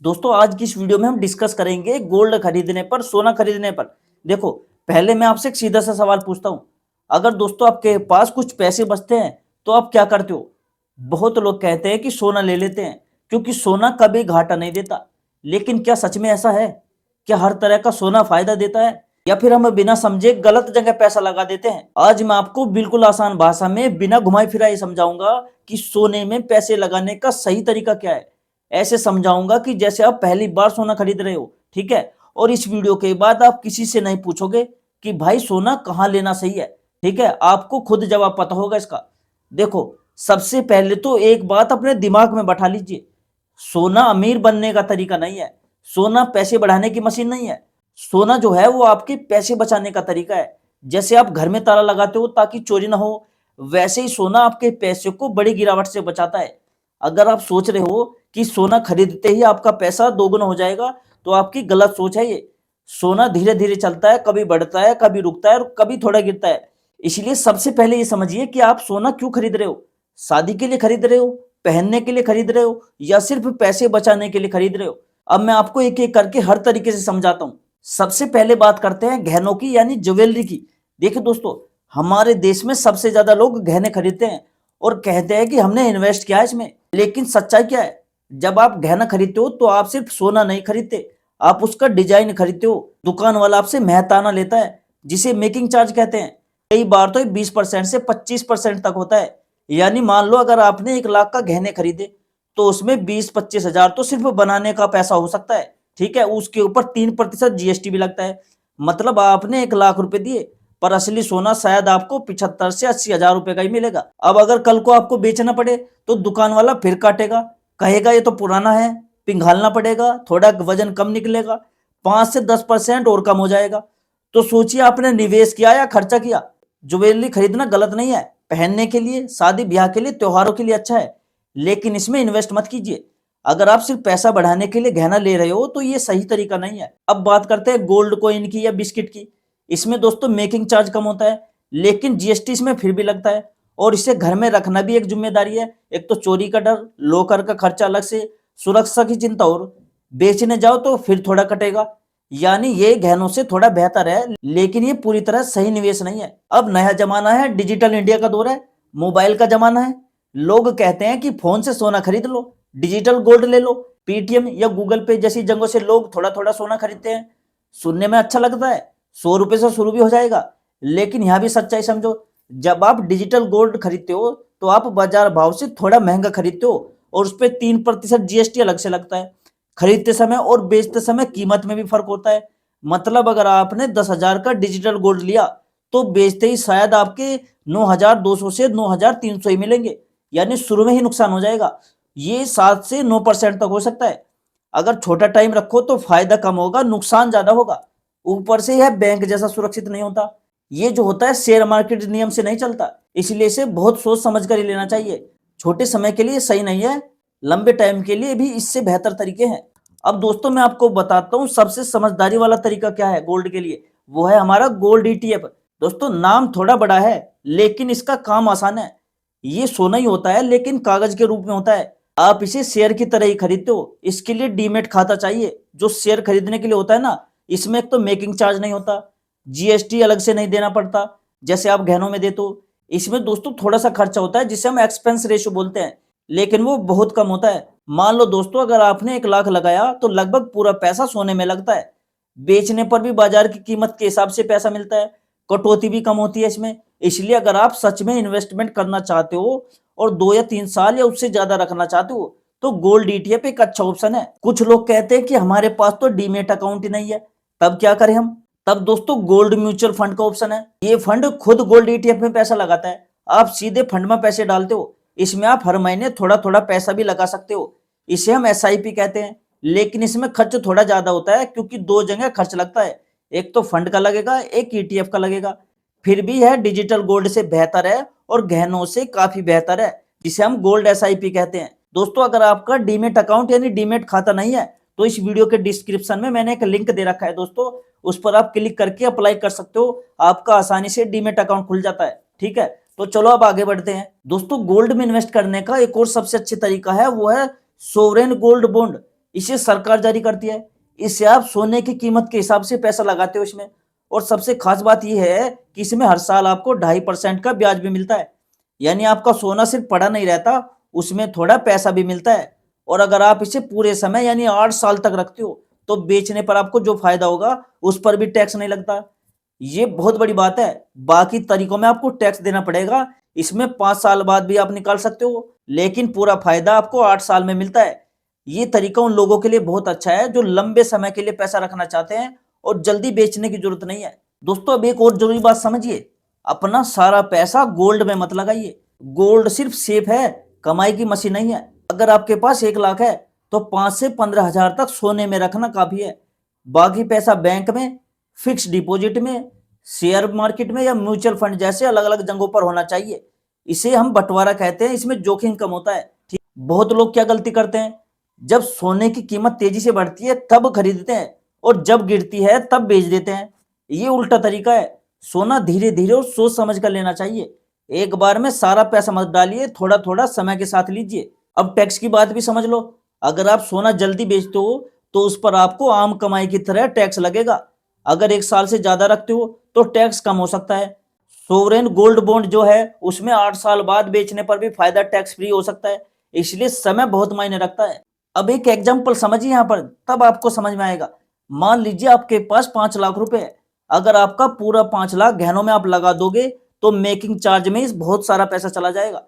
दोस्तों आज की इस वीडियो में हम डिस्कस करेंगे गोल्ड खरीदने पर, सोना खरीदने पर। देखो, पहले मैं आपसे एक सीधा सा सवाल पूछता हूं। अगर दोस्तों आपके पास कुछ पैसे बचते हैं तो आप क्या करते हो? बहुत लोग कहते हैं कि सोना ले लेते हैं क्योंकि सोना कभी घाटा नहीं देता। लेकिन क्या सच में ऐसा है? क्या हर तरह का सोना फायदा देता है, या फिर हम बिना समझे गलत जगह पैसा लगा देते हैं? आज मैं आपको बिल्कुल आसान भाषा में बिना घुमाए फिराए समझाऊंगा कि सोने में पैसे लगाने का सही तरीका क्या है। ऐसे समझाऊंगा कि जैसे आप पहली बार सोना खरीद रहे हो, ठीक है? और इस वीडियो के बाद आप किसी से नहीं पूछोगे कि भाई सोना कहाँ लेना सही है, ठीक है? आपको खुद जवाब पता होगा इसका। देखो, सबसे पहले तो एक बात अपने दिमाग में बैठा लीजिए। सोना अमीर बनने का तरीका नहीं है। सोना पैसे बढ़ाने की मशीन नहीं है। सोना जो है वो आपके पैसे बचाने का तरीका है। जैसे आप घर में ताला लगाते हो ताकि चोरी ना हो, वैसे ही सोना आपके पैसे को बड़ी गिरावट से बचाता है। अगर आप सोच रहे हो कि सोना खरीदते ही आपका पैसा दोगुना हो जाएगा, तो आपकी गलत सोच है ये। सोना धीरे धीरे चलता है, कभी बढ़ता है, कभी रुकता है और कभी थोड़ा गिरता है। इसलिए सबसे पहले ये समझिए कि आप सोना क्यों खरीद रहे हो। शादी के लिए खरीद रहे हो, पहनने के लिए खरीद रहे हो, या सिर्फ पैसे बचाने के लिए खरीद रहे हो? अब मैं आपको एक एक करके हर तरीके से समझाता हूँ। सबसे पहले बात करते हैं गहनों की, यानी ज्वेलरी की। देखिए दोस्तों, हमारे देश में सबसे ज्यादा लोग गहने खरीदते हैं और कहते हैं कि हमने इन्वेस्ट किया है इसमें। लेकिन सच्चाई क्या है? जब आप गहना खरीदते हो तो आप सिर्फ सोना नहीं खरीदते, आप उसका डिजाइन खरीदते हो। दुकान वाला आपसे मेहताना लेता है, जिसे मेकिंग चार्ज कहते हैं। कई बार तो 20% से 25% तक होता है। यानी मान लो अगर आपने 1 लाख का गहने खरीदे तो उसमें 20-25 हजार तो सिर्फ बनाने का पैसा हो सकता है, ठीक है? उसके ऊपर 3% जीएसटी भी लगता है। मतलब आपने 1 लाख रुपए दिए, पर असली सोना शायद आपको 75 से 80 हजार रुपए का ही मिलेगा। अब अगर कल को आपको बेचना पड़े तो दुकान वाला फिर काटेगा, कहेगा ये तो पुराना है, पिघालना पड़ेगा, थोड़ा वजन कम निकलेगा, 5 से 10% और कम हो जाएगा। तो सोचिए, आपने निवेश किया या खर्चा किया। ज्वेलरी खरीदना गलत नहीं है, पहनने के लिए, शादी ब्याह के लिए, त्योहारों के लिए अच्छा है, लेकिन इसमें इन्वेस्ट मत कीजिए। अगर आप सिर्फ पैसा बढ़ाने के लिए गहना ले रहे हो तो ये सही तरीका नहीं है। अब बात करते हैं गोल्ड कॉइन की या बिस्किट की। इसमें दोस्तों मेकिंग चार्ज कम होता है, लेकिन जीएसटी इसमें फिर भी लगता है। और इसे घर में रखना भी एक जिम्मेदारी है। एक तो चोरी का डर, लॉकर का खर्चा अलग से, सुरक्षा की चिंता, और बेचने जाओ तो फिर थोड़ा कटेगा। यानी ये गहनों से थोड़ा बेहतर है, लेकिन ये पूरी तरह सही निवेश नहीं है। अब नया जमाना है, डिजिटल इंडिया का दौर है, मोबाइल का जमाना है। लोग कहते हैं कि फोन से सोना खरीद लो, डिजिटल गोल्ड ले लो। पेटीएम या गूगल पे जैसी जगहों से लोग थोड़ा थोड़ा सोना खरीदते हैं। सुनने में अच्छा लगता है, 100 रुपए से शुरू भी हो जाएगा, लेकिन यहां भी सच्चाई समझो। जब आप डिजिटल गोल्ड खरीदते हो तो आप बाजार भाव से थोड़ा महंगा खरीदते हो, और उस पर 3% जीएसटी अलग से लगता है। खरीदते समय और बेचते समय कीमत में भी फर्क होता है। मतलब अगर आपने 10 हजार का डिजिटल गोल्ड लिया तो बेचते ही शायद आपके 9,200 से 9,300 ही मिलेंगे। यानी शुरू में ही नुकसान हो जाएगा। ये 7 से 9% तक हो सकता है। अगर छोटा टाइम रखो तो फायदा कम होगा, नुकसान ज्यादा होगा। ऊपर से यह बैंक जैसा सुरक्षित नहीं होता। ये जो होता है शेयर मार्केट नियम से नहीं चलता, इसलिए इसे बहुत सोच समझ कर ही लेना चाहिए। छोटे समय के लिए सही नहीं है, लंबे टाइम के लिए भी इससे बेहतर तरीके हैं। अब दोस्तों मैं आपको बताता हूँ सबसे समझदारी वाला तरीका क्या है गोल्ड के लिए। वो है हमारा गोल्ड ईटीएफ। दोस्तों नाम थोड़ा बड़ा है, लेकिन इसका काम आसान है। ये सोना ही होता है, लेकिन कागज के रूप में होता है। आप इसे शेयर की तरह ही खरीदते हो। इसके लिए डीमेट खाता चाहिए, जो शेयर खरीदने के लिए होता है ना। इसमें एक तो मेकिंग चार्ज नहीं होता, जीएसटी अलग से नहीं देना पड़ता जैसे आप गहनों में देते हो। इसमें दोस्तों थोड़ा सा खर्चा होता है जिसे हम एक्सपेंस रेशियो बोलते हैं, लेकिन वो बहुत कम होता है। मान लो दोस्तों अगर आपने 1 लाख लगाया तो लगभग पूरा पैसा सोने में लगता है। बेचने पर भी बाजार की कीमत के हिसाब से पैसा मिलता है, कटौती भी कम होती है इसमें। इसलिए अगर आप सच में इन्वेस्टमेंट करना चाहते हो और 2 या 3 साल या उससे ज्यादा रखना चाहते हो तो गोल्ड ईटीएफ एक अच्छा ऑप्शन है। कुछ लोग कहते हैं कि हमारे पास तो डीमेट अकाउंट ही नहीं है, तब क्या करें हम? तब दोस्तों गोल्ड म्यूचुअल फंड का ऑप्शन है। ये फंड खुद गोल्ड ईटीएफ में पैसा लगाता है। आप सीधे फंड में पैसे डालते हो, इसमें आप हर महीने थोड़ा थोड़ा पैसा भी लगा सकते हो। इसे हम एसआईपी कहते हैं। लेकिन इसमें खर्च थोड़ा ज्यादा होता है, क्योंकि दो जगह खर्च लगता है। एक तो फंड का लगेगा, एक ईटीएफ का लगेगा। फिर भी यह डिजिटल गोल्ड से बेहतर है और गहनों से काफी बेहतर है, जिसे हम गोल्ड एसआईपी कहते हैं। दोस्तों अगर आपका डीमेट अकाउंट यानी डीमेट खाता नहीं है तो इस वीडियो के डिस्क्रिप्शन में मैंने एक लिंक दे रखा है दोस्तों, उस पर आप क्लिक करके अप्लाई कर सकते हो। आपका आसानी से डीमेट अकाउंट खुल जाता है, ठीक है? तो चलो अब आगे बढ़ते हैं। दोस्तों गोल्ड में इन्वेस्ट करने का एक और सबसे अच्छा तरीका है, वो है सोवरेन गोल्ड बॉन्ड। इसे सरकार जारी करती है। इससे आप सोने की कीमत के हिसाब से पैसा लगाते हो इसमें। और सबसे खास बात यह है कि इसमें हर साल आपको 2.5% का ब्याज भी मिलता है। यानी आपका सोना सिर्फ पड़ा नहीं रहता, उसमें थोड़ा पैसा भी मिलता है। और अगर आप इसे पूरे समय यानी 8 साल तक रखते हो तो बेचने पर आपको जो फायदा होगा उस पर भी टैक्स नहीं लगता। ये बहुत बड़ी बात है। बाकी तरीकों में आपको टैक्स देना पड़ेगा, इसमें 5 साल बाद भी आप निकाल सकते हो, लेकिन पूरा फायदा आपको 8 साल में मिलता है। ये तरीका उन लोगों के लिए बहुत अच्छा है जो लंबे समय के लिए पैसा रखना चाहते हैं और जल्दी बेचने की जरूरत नहीं है। दोस्तों अब एक और जरूरी बात समझिए, अपना सारा पैसा गोल्ड में मत लगाइए। गोल्ड सिर्फ सेफ है, कमाई की मशीन नहीं है। अगर आपके पास 1 लाख है तो 5 से 15 हजार तक सोने में रखना काफी है। बाकी पैसा बैंक में, फिक्स डिपॉजिट में, शेयर मार्केट में या म्यूचुअल फंड जैसे अलग अलग जगहों पर होना चाहिए। इसे हम बंटवारा कहते हैं, इसमें जोखिम कम होता है। ठीक। बहुत लोग क्या गलती करते हैं, जब सोने की कीमत तेजी से बढ़ती है तब खरीदते हैं और जब गिरती है तब बेच देते हैं। ये उल्टा तरीका है। सोना धीरे धीरे और सोच समझ कर लेना चाहिए। एक बार में सारा पैसा मत डालिए, थोड़ा थोड़ा समय के साथ लीजिए। अब टैक्स की बात भी समझ लो। अगर आप सोना जल्दी बेचते हो तो उस पर आपको आम कमाई की तरह टैक्स लगेगा। अगर 1 साल से ज्यादा रखते हो तो टैक्स कम हो सकता है। सोवरेन गोल्ड बॉन्ड जो है उसमें 8 साल बाद बेचने पर भी फायदा टैक्स फ्री हो सकता है। इसलिए समय बहुत मायने रखता है। अब एक एग्जाम्पल समझिए यहाँ पर, तब आपको समझ में आएगा। मान लीजिए आपके पास 5 लाख रुपए है। अगर आपका पूरा 5 लाख गहनों में आप लगा दोगे तो मेकिंग चार्ज में इस बहुत सारा पैसा चला जाएगा।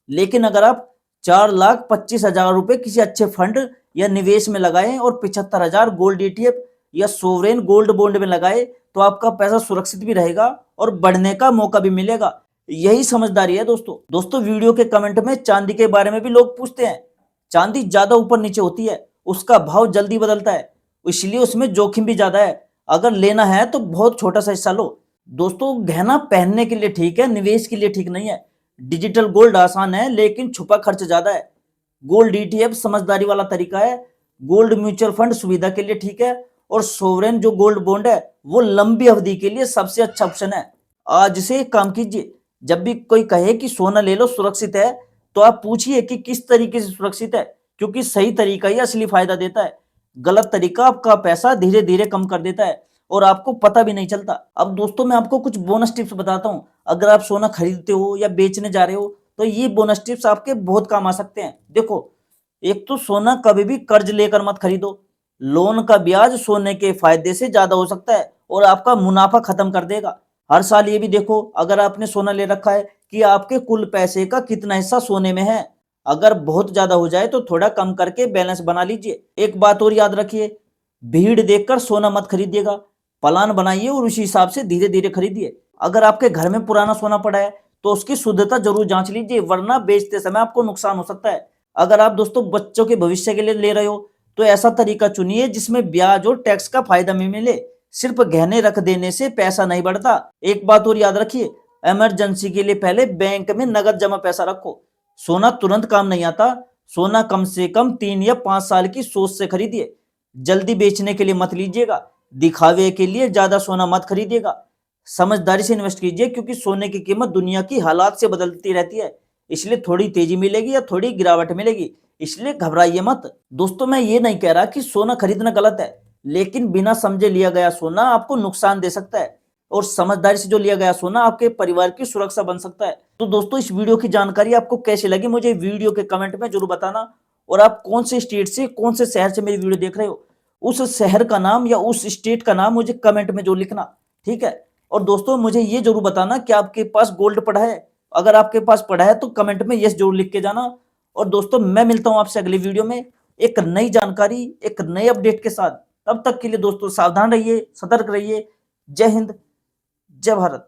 लेकिन अगर आप 4,25,000 रुपए किसी अच्छे फंड या निवेश में लगाएं और 75,000 गोल्ड ETF या सोवरेन गोल्ड बॉन्ड में लगाए तो आपका पैसा सुरक्षित भी रहेगा और बढ़ने का मौका भी मिलेगा। यही समझदारी है दोस्तों वीडियो के कमेंट में चांदी के बारे में भी लोग पूछते हैं। चांदी ज्यादा ऊपर नीचे होती है, उसका भाव जल्दी बदलता है, इसलिए उसमें जोखिम भी ज्यादा है। अगर लेना है तो बहुत छोटा सा हिस्सा लो। दोस्तों गहना पहनने के लिए ठीक है, निवेश के लिए ठीक नहीं है। डिजिटल गोल्ड आसान है लेकिन छुपा खर्च ज्यादा है। गोल्ड ETF समझदारी वाला तरीका है। गोल्ड म्यूचुअल फंड सुविधा के लिए ठीक है। और सोवरेन जो गोल्ड बॉन्ड है वो लंबी अवधि के लिए सबसे अच्छा ऑप्शन है। आज से एक काम कीजिए, जब भी कोई कहे कि सोना ले लो सुरक्षित है तो आप पूछिए कि किस तरीके से सुरक्षित है, क्योंकि सही तरीका ही असली फायदा देता है। गलत तरीका आपका पैसा धीरे धीरे कम कर देता है और आपको पता भी नहीं चलता। अब दोस्तों मैं आपको कुछ बोनस टिप्स बताता हूं। अगर आप सोना खरीदते हो या बेचने जा रहे हो तो ये बोनस टिप्स आपके बहुत काम आ सकते हैं। देखो, एक तो सोना कभी भी कर्ज लेकर मत खरीदो। लोन का ब्याज सोने के फायदे से ज्यादा हो सकता है और आपका मुनाफा खत्म कर देगा। हर साल ये भी देखो, अगर आपने सोना ले रखा है कि आपके कुल पैसे का कितना हिस्सा सोने में है। अगर बहुत ज्यादा हो जाए तो थोड़ा कम करके बैलेंस बना लीजिए। एक बात और याद रखिए, भीड़ देखकर सोना मत खरीदिएगा। प्लान बनाइए और उसी हिसाब से धीरे धीरे खरीदिए। अगर आपके घर में पुराना सोना पड़ा है तो उसकी शुद्धता जरूर जांच लीजिए, वरना बेचते समय आपको नुकसान हो सकता है। अगर आप दोस्तों बच्चों के भविष्य के लिए ले रहे हो तो ऐसा तरीका चुनिए जिसमें ब्याज और टैक्स का फायदा भी मिले। सिर्फ गहने रख देने से पैसा नहीं बढ़ता। एक बात और याद रखिए, इमरजेंसी के लिए पहले बैंक में नगद जमा पैसा रखो। सोना तुरंत काम नहीं आता। सोना कम से कम 3 या 5 साल की सोच से खरीदिए। जल्दी बेचने के लिए मत लीजिएगा। दिखावे के लिए ज्यादा सोना मत खरीदिएगा। समझदारी से इन्वेस्ट कीजिए, क्योंकि सोने की कीमत दुनिया की हालात से बदलती रहती है। इसलिए थोड़ी तेजी मिलेगी या थोड़ी गिरावट मिलेगी, इसलिए घबराइए मत। दोस्तों मैं ये नहीं कह रहा कि सोना खरीदना गलत है, लेकिन बिना समझे लिया गया सोना आपको नुकसान दे सकता है और समझदारी से जो लिया गया सोना आपके परिवार की सुरक्षा बन सकता है। तो दोस्तों इस वीडियो की जानकारी आपको कैसी लगी मुझे वीडियो के कमेंट में जरूर बताना। और आप कौन से स्टेट से, कौन से शहर से मेरी वीडियो देख रहे हो, उस शहर का नाम या उस स्टेट का नाम मुझे कमेंट में जो लिखना, ठीक है। और दोस्तों मुझे ये जरूर बताना कि आपके पास गोल्ड पड़ा है। अगर आपके पास पड़ा है तो कमेंट में यस जरूर लिख के जाना। और दोस्तों मैं मिलता हूं आपसे अगली वीडियो में एक नई जानकारी, एक नए अपडेट के साथ। तब तक के लिए दोस्तों सावधान रहिए, सतर्क रहिए। जय हिंद, जय भारत।